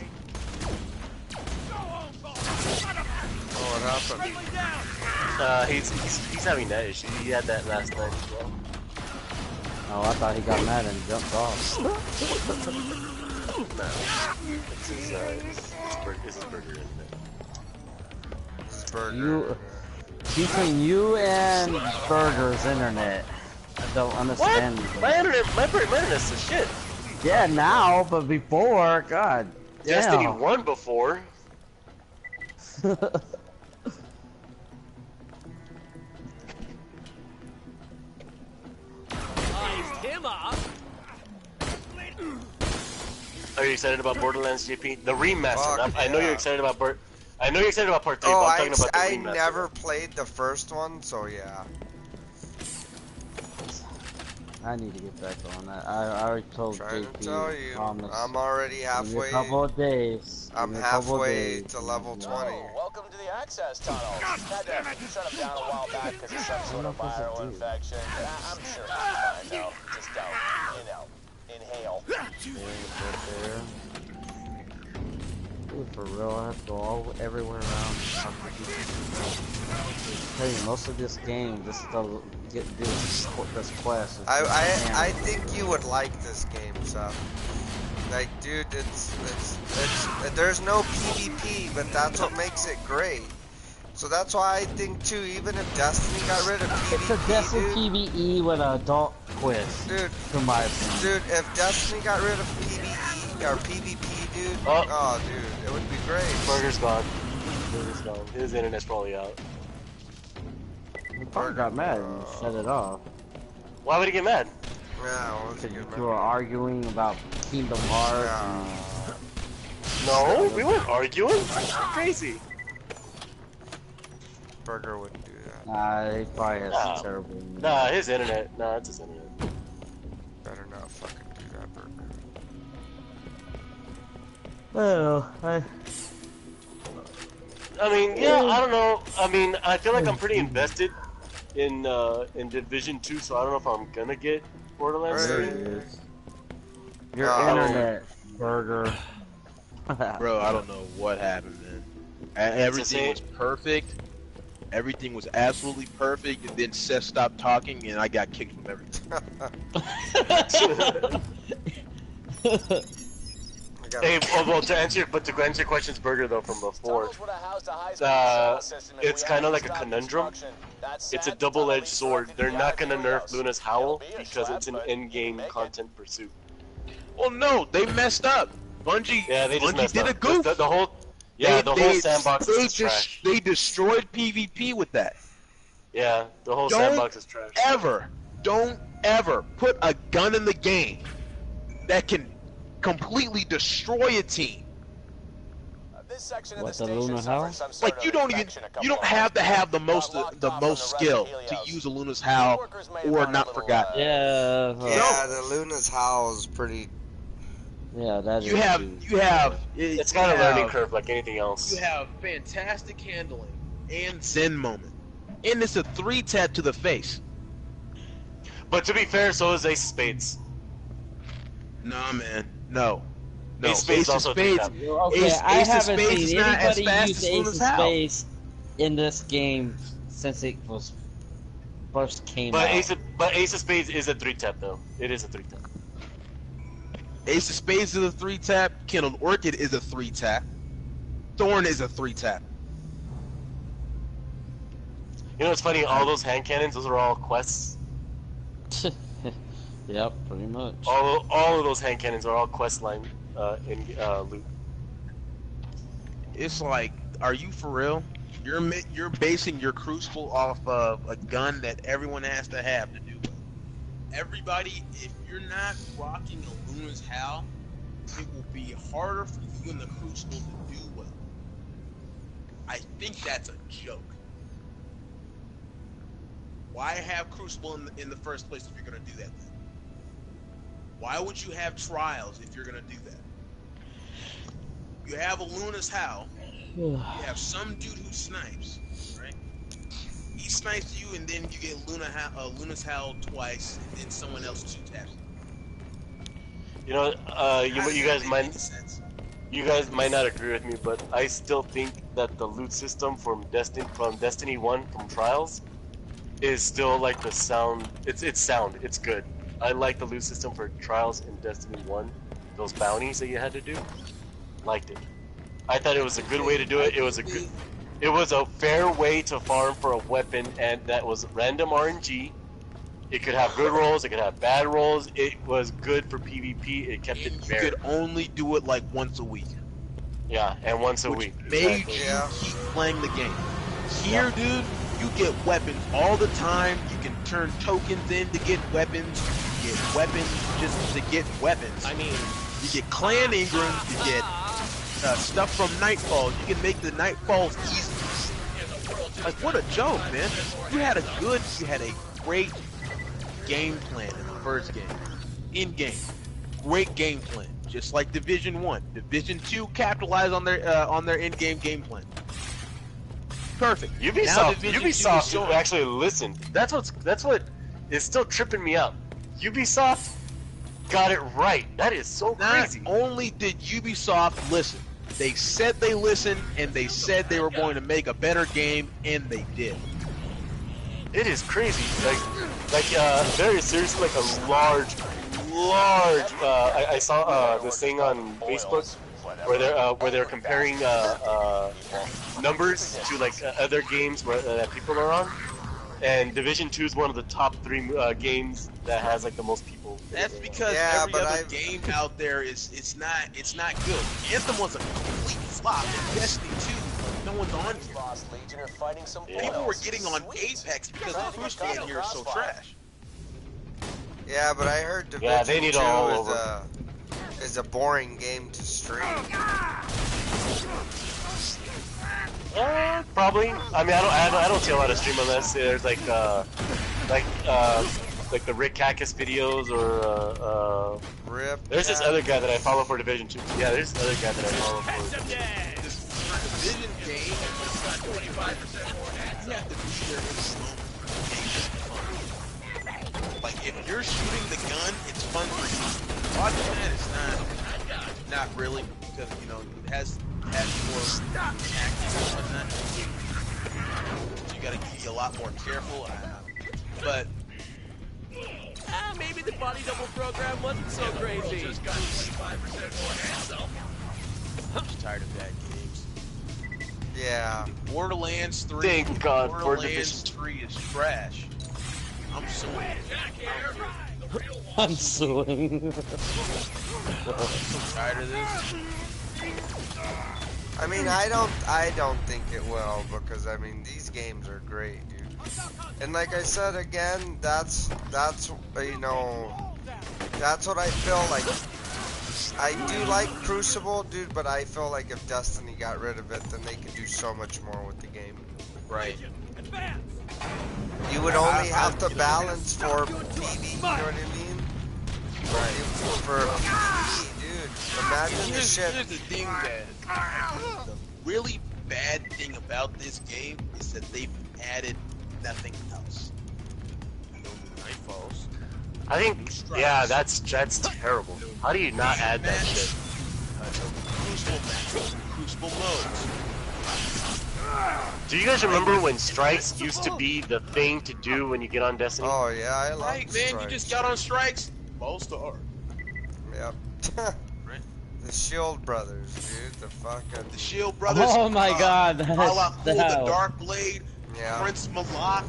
What happened? He's having that issue. He had that last night as well. Oh, I thought he got mad and jumped off. No, it's his burger, isn't it? This burger. Between you and Burger's internet, I don't understand. What? My internet's the shit. Yeah, now, but before, God. Destiny damn. 1 before. Him up. Are you excited about Borderlands JP? The remaster. Fuck, I know yeah. you're excited about I know you're excited about part 3, but I'm talking about the I remaster. never played the first one, so yeah. I need to get back on that. I already told Trying JP. to tell you, Promise. I'm already Give me halfway. a couple of days. I'm Give me a couple of halfway days. to level 20. Welcome to the access tunnel. Had to shut them down a while back because of some sort of viral infection. I'm sure you'll find out. Just don't, inhale. Dude, for real, I have to go everywhere around. Tell you, most of this game, just to do this quest. I think you would like this game, so. Like, dude, it's there's no PvP, but that's what makes it great. So that's why I think too, even if Destiny got rid of PvP, It's a Destiny PvE with an adult twist. Dude, To my opinion. dude, if Destiny got rid of PvE or PvP, dude, oh, dude, it would be great. Burger's gone. Burger's gone. His internet's probably out. He probably got mad and set it off. Why would he get mad? Yeah, well, Because you were arguing about Kingdom Hearts. Yeah. No, we weren't arguing. You're crazy. Burger wouldn't do that. Nah, he probably has Nah. terrible. Nah, his internet. Nah, it's his internet. Better not fucking do that, Burger. Well, I mean, yeah, I don't know. I mean, I feel like I'm pretty invested in Division 2, so I don't know if I'm gonna get Borderlands Right. 3. there it is. Your Oh. internet, Burger. Bro, I don't know what happened, man. Everything was perfect. Everything was absolutely perfect, and then Seth stopped talking, and I got kicked from everything. Hey, well, to answer your questions, Burger, though, from before, it's kind of like a conundrum. It's a double-edged sword. They're not gonna nerf Luna's Howl because it's an in-game content pursuit. Well, no, they messed up. Bungie, Yeah, they just Bungie messed did up. a goof. The whole, yeah, the whole sandbox they is trash. They destroyed PvP with that. Yeah, the whole Don't sandbox is trash. Don't ever put a gun in the game that can completely destroy a team. This section of What, the the Luna station Howl? suffered some sort Like you of don't even infection a couple you don't of have to months have the ago. most Got the locked most off on the skill rest to of Helios. use a Luna's Howl Workers may have or gone a not little, forgot. Yeah. Yeah, the Luna's Howl is pretty. Yeah, that is. You have It's got a learning curve like anything else. You have fantastic handling and Zen moment, and it's a 3-tap to the face. But to be fair, so is Ace of Spades. Nah, man, no. Ace of Spades also did that. Okay, Ace I of haven't Spades is seen not as anybody fast use as Ace Luna's of Howl. Spades in this game since it was first came out. But Ace of Spades is a 3-tap though. It is a 3-tap. Ace of Spades is a 3-tap. Kindled Orchid is a 3-tap. Thorn is a 3-tap. You know what's funny? All those hand cannons, those are all quests. Yep, pretty much. All of those hand cannons are all quest line in loot. It's like, are you for real? You're basing your Crucible off of a gun that everyone has to have to do well. Everybody, if you're not rocking a Luna's Howl, it will be harder for you in the Crucible to do well. I think that's a joke. Why have Crucible in the first place if you're gonna do that then? Why would you have Trials if you're gonna do that? You have a Luna's Howl. You have some dude who snipes, right? He snipes you, and then you get Luna's Howl twice, and then someone else 2-taps. You know, you guys might not agree with me, but I still think that the loot system from Destiny 1 from Trials is still like the sound. It's sound. It's good. I like the loot system for Trials in Destiny 1. Those bounties that you had to do, liked it. I thought it was a good way to do it. It was a fair way to farm for a weapon, and that was random RNG. It could have good rolls, it could have bad rolls. It was good for PvP. It kept it And you fair. could only do it like once a week, Yeah, and once a which week. made Exactly. you keep playing the game. Here, dude, you get weapons all the time. You can turn tokens in to get weapons. You get weapons just to get weapons. I mean, You get Clan Ingram. You get stuff from Nightfall. You can make the Nightfalls easy. Like, what a joke, man. You had a great game plan in the first game. In-game. Great game plan. Just like Division 1. Division 2 capitalized on their in-game game plan. Perfect. Now Ubisoft Division 2 is Ubisoft showing- actually listened. That's what is still tripping me out. Ubisoft got it right. That is so Not crazy. only did Ubisoft listen, they said they listened, and they said they were going to make a better game, and they did. It is crazy. Like very seriously, like a large. I saw this thing on Facebook where they're comparing numbers to like other games where that people are on, and Division 2 is one of the top 3 games that has like the most people. That's because Yeah, every but other I've- game out there it's not good. Anthem was a complete flop, and Destiny 2, no one's on here. Lost Legion are fighting some People were boils. getting on Sweet. Apex because Trying the to get first caught game in here is so crossfire. trash. Yeah, but I heard Division Yeah, they need 2 it all is over. is a boring game to stream. Probably. I mean, I don't see a lot of stream unless there's like the Rick Cactus videos or Rip. there's this Cat. other guy that I follow for Division 2. Yeah, there's this other guy that I follow for. This Division game has got 25% more ads. You have to be there in slow mo. Like if you're shooting the gun, it's fun for you. Watching that is not really because you know it has more action and whatnot. So you gotta be a lot more careful. But Maybe the body double program wasn't so crazy. I'm just tired of bad games. Yeah. Borderlands 3. Thank God for Borderlands Division 3 is trash. I'm suing. I'm suing. I'm so tired of this. I mean, I don't think it will because I mean these games are great, dude. And like I said again, that's you know, that's what I feel like. I do like Crucible, dude, but I feel like if Destiny got rid of it, then they could do so much more with the game. Right. You would only have to balance for PvE, you know what I mean? Right. For PvE, dude. Imagine the Here's shit. the thing that the really bad thing about this game is that they've added nothing else. No Nightfalls. I think, yeah, that's terrible. How do you not add that shit? Crucible matches, Crucible modes. Do you guys remember when strikes used to be the thing to do when you get on Destiny? Oh yeah, I love Right, man, Strikes. you just got on strikes. Ball star. Yep. Right. The Shield Brothers, dude. The fucking. The Shield Brothers. Oh my God, that's Ala Cool, the that. Dark Blade, Yeah. Prince Malak.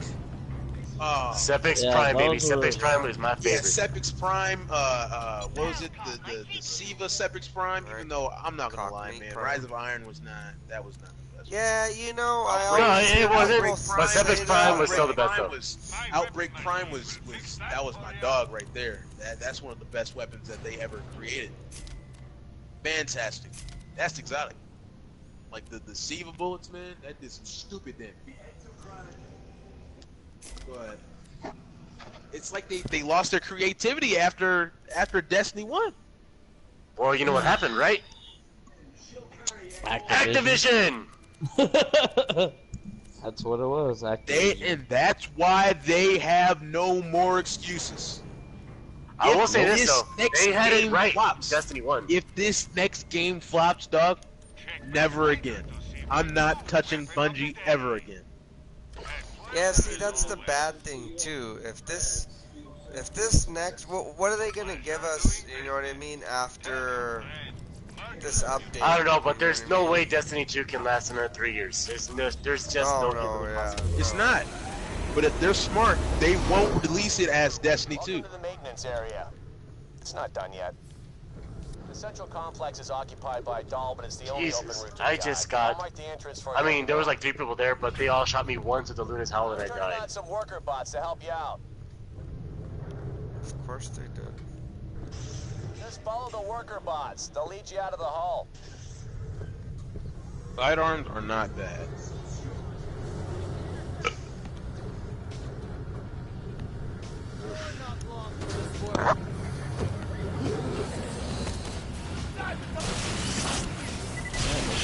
Sepix Yeah, Prime, baby. those were- Sepix Prime was my Yeah, favorite. Sepix Prime. What was it? The Siva Sepix Prime. Right. Even though I'm not gonna lie, Cockmeat man, Prime. Rise of Iron was not. That was not the best. Yeah, you know, I No, always it think wasn't, both but sides Sepix made Prime up. was still the best, Prime though. was Outbreak Prime was that was my dog right there. That's one of the best weapons that they ever created. Fantastic. That's exotic. Like the Siva bullets, man. That did some stupid damage. But it's like they lost their creativity after Destiny 1. Well, you know what happened, right? Activision! That's what it was. And that's why they have no more excuses. I will say If this though, next they had it game right. flops, Destiny 1. If this next game flops, dog, never again. I'm not touching Bungie ever again. Yeah, see, that's the bad thing too. If this next, what are they gonna give us? You know what I mean? After this update. I don't know, but there's no way Destiny 2 can last another 3 years. There's just Oh no no, human yeah. possibility. It's not. But if they're smart, they won't release it as Destiny 2. Welcome to the maintenance area. It's not done yet. The central complex is occupied by Dahl, but it's the only open Jesus, route to I the just guy. got- I'll mark the entrance for I you. mean, there was like 3 people there, but they all shot me once with the Luna's Howl and I Turning on died. some worker bots to help you out. Of course they did. Just follow the worker bots. They'll lead you out of the hull. Sidearms are not bad.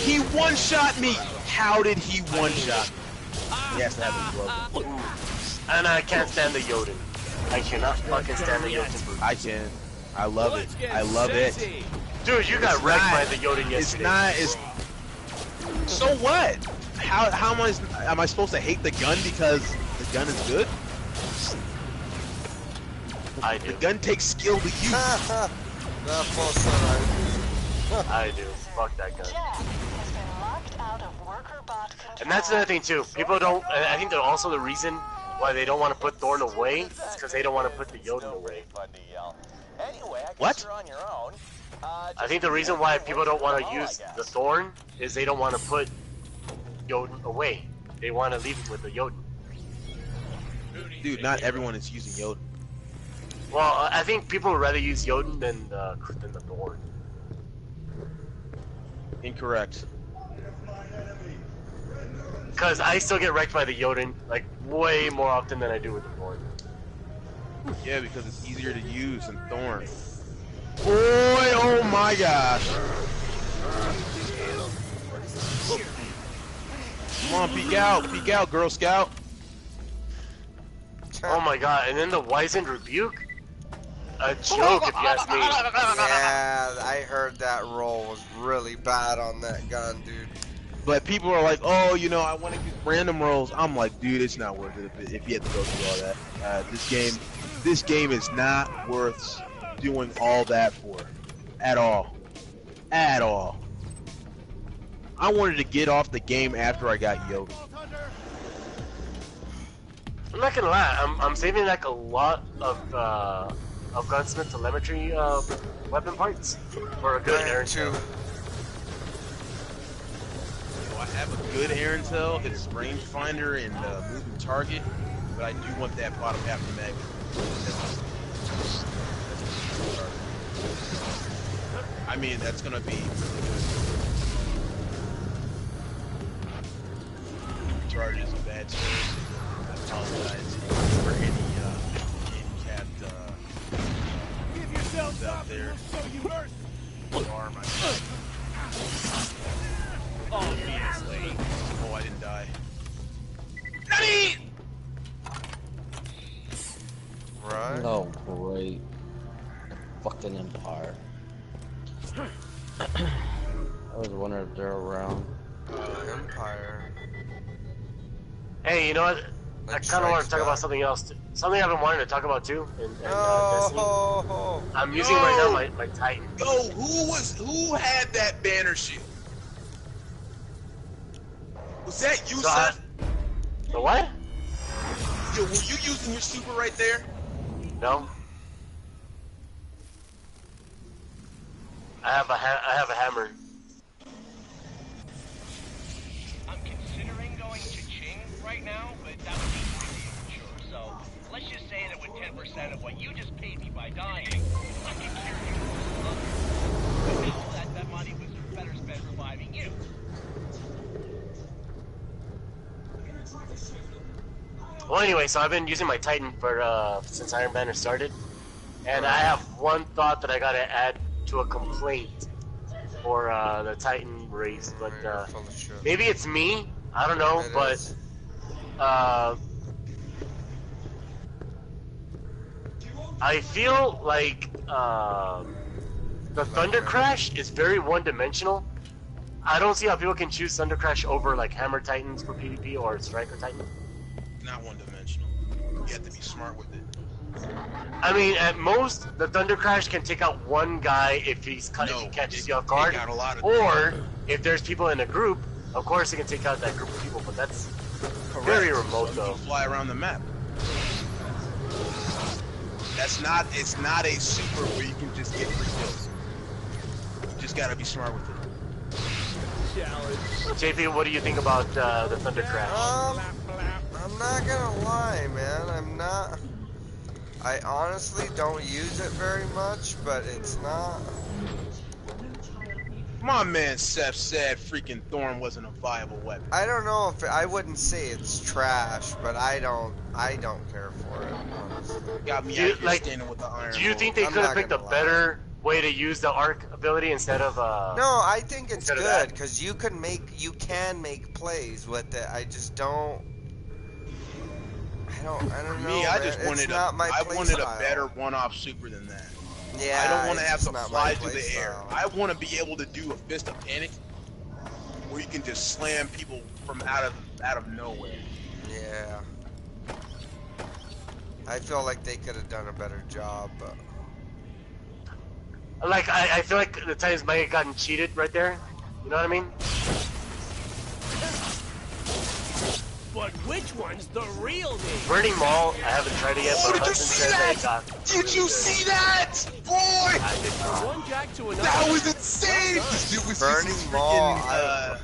He one-shot me! How did he one-shot me? Yes, that was broken. And I can't stand the Jotun. I cannot fucking stand the Jotun. I can. I love it. I love it. Dude, you got It's wrecked not- by the Jotun It's yesterday. not. It's. So what? How am I supposed to hate the gun because the gun is good? I The do. gun takes skill to use. That false son, I do. Fuck that gun. Jack has been locked out of worker bot control. And that's another thing too. People don't. I think they're also the reason why they don't want to put Thorn away, it's because they don't want to put the Jotun away. Anyway, I guess What? you're on your own. I think the reason why people don't want to use the Thorn is they don't want to put Jotun away. They want to leave it with the Jotun. Dude, not everyone is using Jotun. Well, I think people would rather use Jotun than the Thorn. Incorrect. Because I still get wrecked by the Jotun, like, way more often than I do with the Thorn. Yeah, because it's easier to use than Thorn. Boy, oh my gosh. Come on, peek out, Girl Scout. Oh my god, and then the Wizened Rebuke? A joke, if you ask me. Yeah, I heard that roll was really bad on that gun, dude. But people are like, oh, you know, I want to use random rolls. I'm like, dude, it's not worth it if you have to go through all that. This game is not worth doing all that for, at all. At all. I wanted to get off the game after I got Yoda. I'm not gonna lie, I'm saving like a lot of Gunsmith telemetry weapon parts for a good errand too. I have a good air intel. It's rangefinder and moving target, but I do want that bottom half of the mag. I mean, that's gonna be charge is a bad choice. I apologize for any handicapped Give yourself out up, there. so you mercy. Arm, Obviously. oh, I didn't die. Right? Oh, great. Fucking Empire. I was wondering if they're around. Empire. Hey, you know what? I Like kind of want to Strikes talk about Back. something else. Something I've been wanting to talk about too. And Destiny. Oh, I'm using right now my Titan. Yo, who had that banner shield? Was that you, So Seth? The what? Yo, were you using your super right there? No. I have a hammer. I'm considering going to Ching right now, but that would be pretty immature. So let's just say that with 10% of what you just paid me by dying, I can cure you. But now that money was better spent reviving you. Well, anyway, so I've been using my Titan for since Iron Banner started, and I have one thought that I gotta add to a complaint for the Titan race, but You're full of shit. maybe it's me. I don't know, It but is. I feel like the Thunder Crash is very one-dimensional. I don't see how people can choose Thunder Crash over like Hammer Titans for PvP or Striker Titan. Not one-dimensional. You have to be smart with it. I mean, at most, the Thunder Crash can take out one guy if if he catches you off guard, Take out a lot of or if there's people in a group, of course he can take out that group of people. But that's very remote, So you though. can fly around the map. It's not a super where you can just get free kills. You just gotta be smart with it. JP, what do you think about the Thunder Crash? I'm not gonna lie, man. I honestly don't use it very much, but it's not. My man Seth said freaking Thorn wasn't a viable weapon. I don't know if I wouldn't say it's trash, but I don't care for it. Honestly. Got me Do you- out here like, standing with the iron. Do you think they I'm could have not picked a gonna lie. better way to use the arc ability instead of No, I think it's Instead of good that. because you can make plays with it. I just don't. I don't know. Me, I just man. wanted It's not my I play wanted style. a better one-off super than that. Yeah, I don't want to it's have just to not fly my through play the air. style. I want to be able to do a fist of panic, where you can just slam people from out of nowhere. Yeah. I feel like they could have done a better job, but like I feel like the Titans might have gotten cheated right there. You know what I mean? But which one's the real me? Burning Mall, I haven't tried it yet, Oh, but did you Hudson see said that? it got Did you really see good. that? Boy! I did From not. one jack to another. That was insane! Dude, was Burning using Mall, freaking,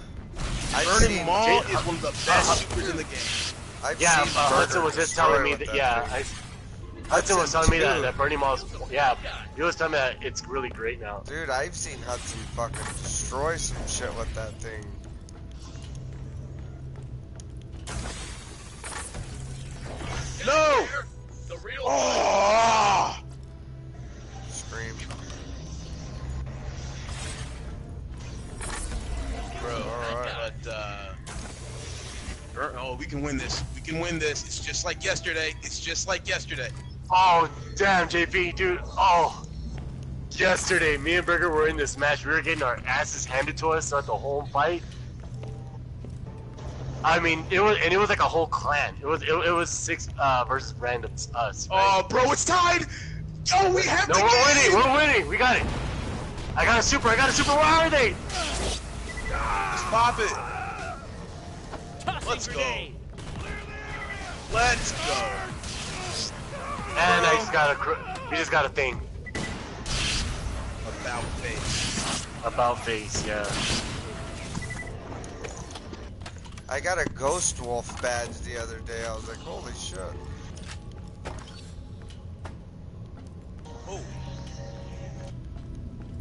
I've Burning seen- Mall Jay- is one of the best supers in the game. I've Yeah, seen Hudson Burger was just destroy telling me with that, that yeah, thing. Hudson was telling me too. that Burning Mall's, yeah, he was telling me that it's really great now. Dude, I've seen Hudson fucking destroy some shit with that thing. No! The real Oh! Scream. Bro, Alright. but, oh, we can win this. We can win this. It's just like yesterday. It's just like yesterday. Oh, damn, JP, dude, oh. Yesterday, me and Burger were in this match, we were getting our asses handed to us throughout the whole fight. I mean, it was like a whole clan. It was 6 versus randoms, us, right? Oh, bro, it's tied! Oh, we have No, the we're game! winning, we're winning, we got it. I got a super, where are they? Just pop it. Let's go. Grenade. Let's go. And I just got a thing. About face. About face, yeah. I got a Ghost Wolf badge the other day. I was like, holy shit. Oh.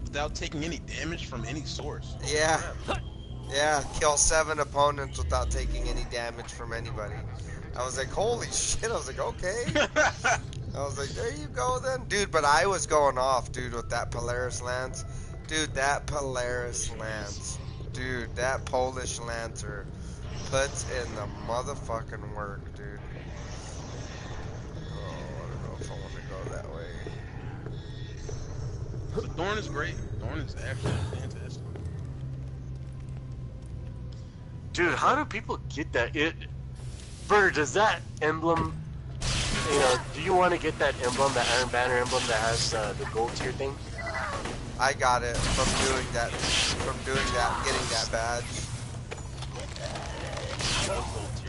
Without taking any damage from any source. Yeah. Yeah, kill 7 opponents without taking any damage from anybody. I was like, holy shit. I was like, okay. I was like, there you go then. Dude, but I was going off, dude, with that Polaris Lance. Dude, that Polaris Lance. Dude, that Polish Lancer puts in the motherfucking work, dude. Oh, I don't know if I want to go that way. But Thorn is great. Thorn is actually fantastic. Dude, how do people get that? Burger, does that emblem, you know, do you want to get that emblem, that Iron Banner emblem that has the gold tier thing? I got it from doing that, getting that badge.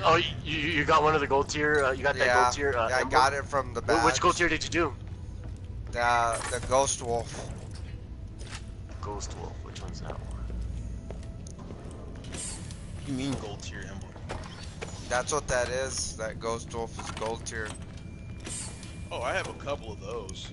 Oh, you got one of the gold tier, you got that Yeah, gold tier yeah, I emblem? got it from the badge. Which gold tier did you do? The Ghost Wolf. Ghost Wolf, which one's that one? What do you mean gold tier emblem? That's what that is. That Ghost Wolf is gold tier. Oh, I have a couple of those.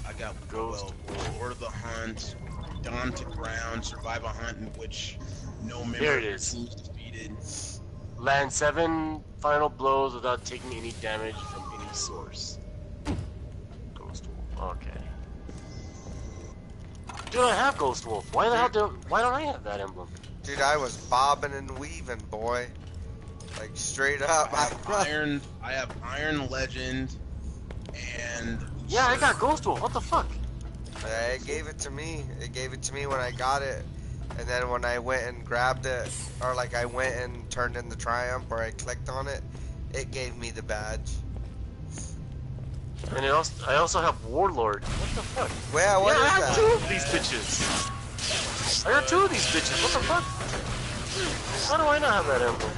I got Ghost Lord of the Hunt, Dawn to Ground, survive a hunt in which no member Here it of the is. team is defeated. Land 7 final blows without taking any damage from any source. Ghost Wolf, okay. Dude, I have Ghost Wolf. Why the hell why don't I have that emblem? Dude, I was bobbing and weaving, boy. Like straight up. I have Iron Legend, and Yeah, I got Ghost Wolf. What the fuck? Yeah, it gave it to me. It gave it to me when I got it. And then when I went and grabbed it, or like I went and turned in the Triumph, or I clicked on it, it gave me the badge. And I also have Warlord. What the fuck? Well, what yeah, I is have that? 2 of these bitches. I got 2 of these bitches. What the fuck? How do I not have that emblem?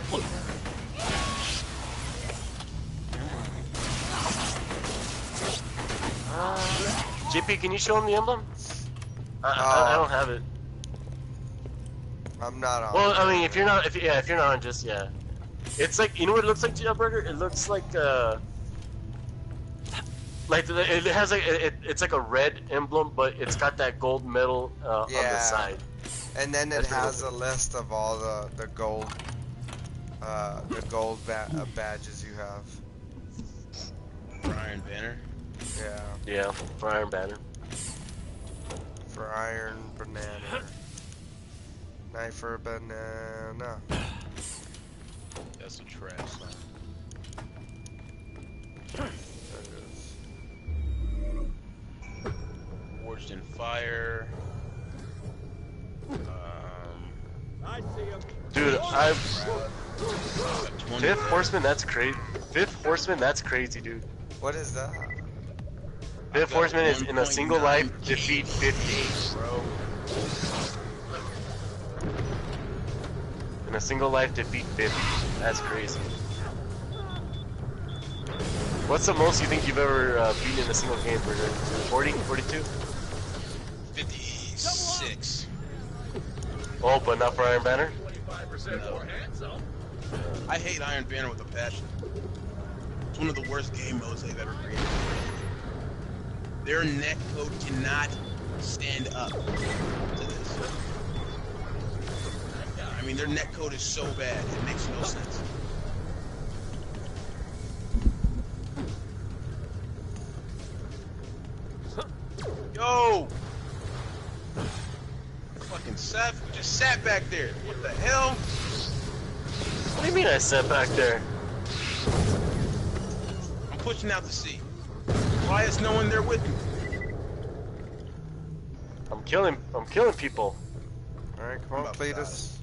JP, can you show him the emblem? I don't have it. I'm not on. Well, I mean, if you're not on, just yeah. It's like, you know what it looks like to you, Burger? It looks like it has like it's like a red emblem, but it's got that gold medal on the side. And then it That's has pretty a list of all the gold badges you have. For Iron Banner. Yeah, Yeah, for Iron Banner. for Iron Banana. Knife for banana. That's a trash song. That is. Forged in Fire. I see him. Dude, got 20 Fifth Horseman, that's crazy. Fifth Horseman, that's crazy, dude. What is that? Fifth got Horseman is in a single 1.9 life defeat 50. bro. a single life to beat 50. That's crazy. What's the most you think you've ever beaten in a single game, Burger? 40? 42? 56. Oh, but not for Iron Banner? No. I hate Iron Banner with a passion. It's one of the worst game modes they've ever created. Their netcode cannot stand up to this. I mean, their netcode is so bad, it makes no sense. Yo! Fucking Seth, you just sat back there. What the hell? What do you mean I sat back there? I'm pushing out to sea. Why is no one there with me? I'm killing people. Alright, come on, Cletus.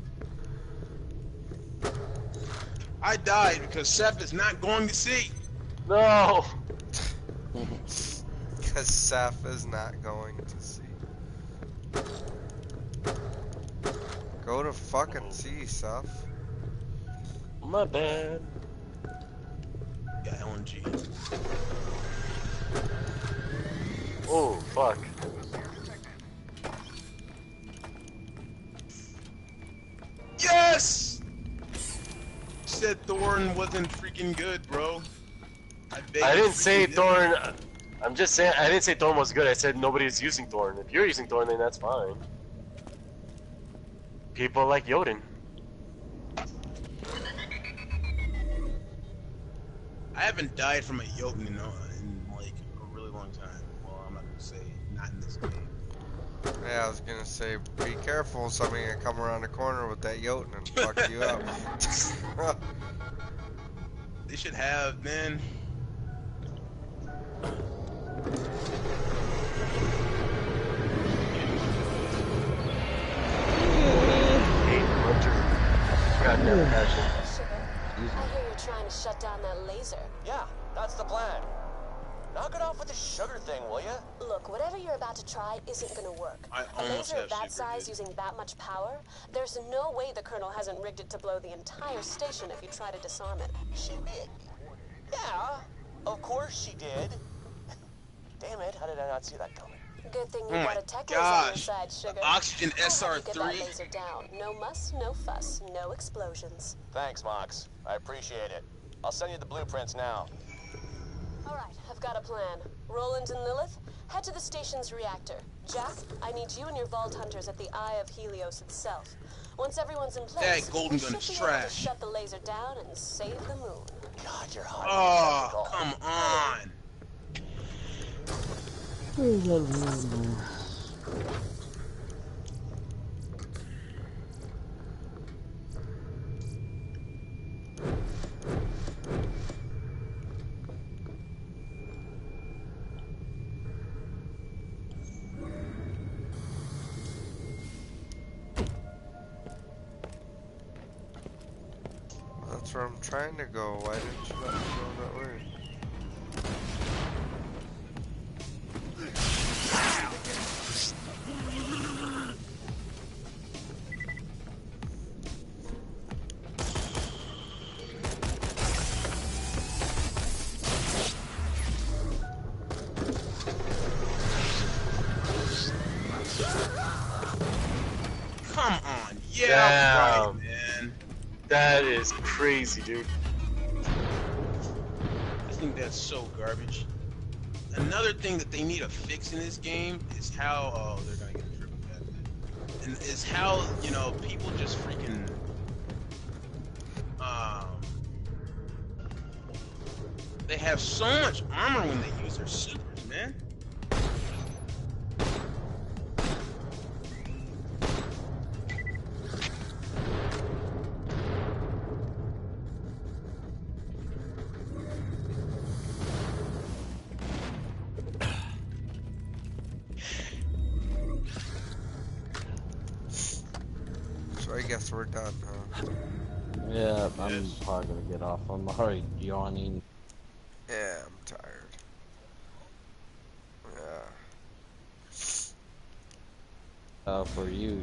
I died because Seth is not going to sea. No! Because Seth is not going to sea. Go to fucking sea, Seth. My bad. Got LNG. Oh, fuck. Yes! Said Thorn wasn't freaking good, bro. I didn't say Thorn. I'm just saying, I didn't say Thorn was good. I said nobody's using Thorn. If you're using Thorn, then that's fine. People like Yoden. I haven't died from a Jotun in like a really long time. Well, I'm not gonna say not in this game. Yeah, I was gonna say, be careful, somebody gonna come around the corner with that Jotun and fuck you up. They should have, man. Goddamn passion. I hear you're trying to shut down that laser. Yeah, that's the plan. Knock it off with the sugar thing, will ya? Look, whatever you're about to try isn't gonna work. I A almost laser have of that super size good. using that much power? There's no way the Colonel hasn't rigged it to blow the entire station if you try to disarm it. She did. Yeah, of course she did. Damn it, how did I not see that coming? Good thing you Oh got my a tech laser on your gosh. side, sugar. The Oxygen I'll help you get that SR3. laser down. No muss, no fuss, no explosions. Thanks, Mox. I appreciate it. I'll send you the blueprints now. All right, I've got a plan. Roland and Lilith, head to the station's reactor. Jack, I need you and your Vault Hunters at the Eye of Helios itself. Once everyone's in place, That golden we gun should is be able to trash. shut the laser down and save the moon. God, you're hot. Oh, come on. That's where I'm trying to go. Why didn't you let me go that way? Come on. Yeah, Damn. right, man. That is crazy, dude. I think that's so garbage. Another thing that they need to fix in this game is how, oh, they're gonna get a triple casted. And is how, you know, people just freaking, they have so much armor when they use their supers, man. So I guess we're done, huh? Yeah, I'm probably gonna get off. I'm already yawning. Yeah, I'm tired. Yeah. For you,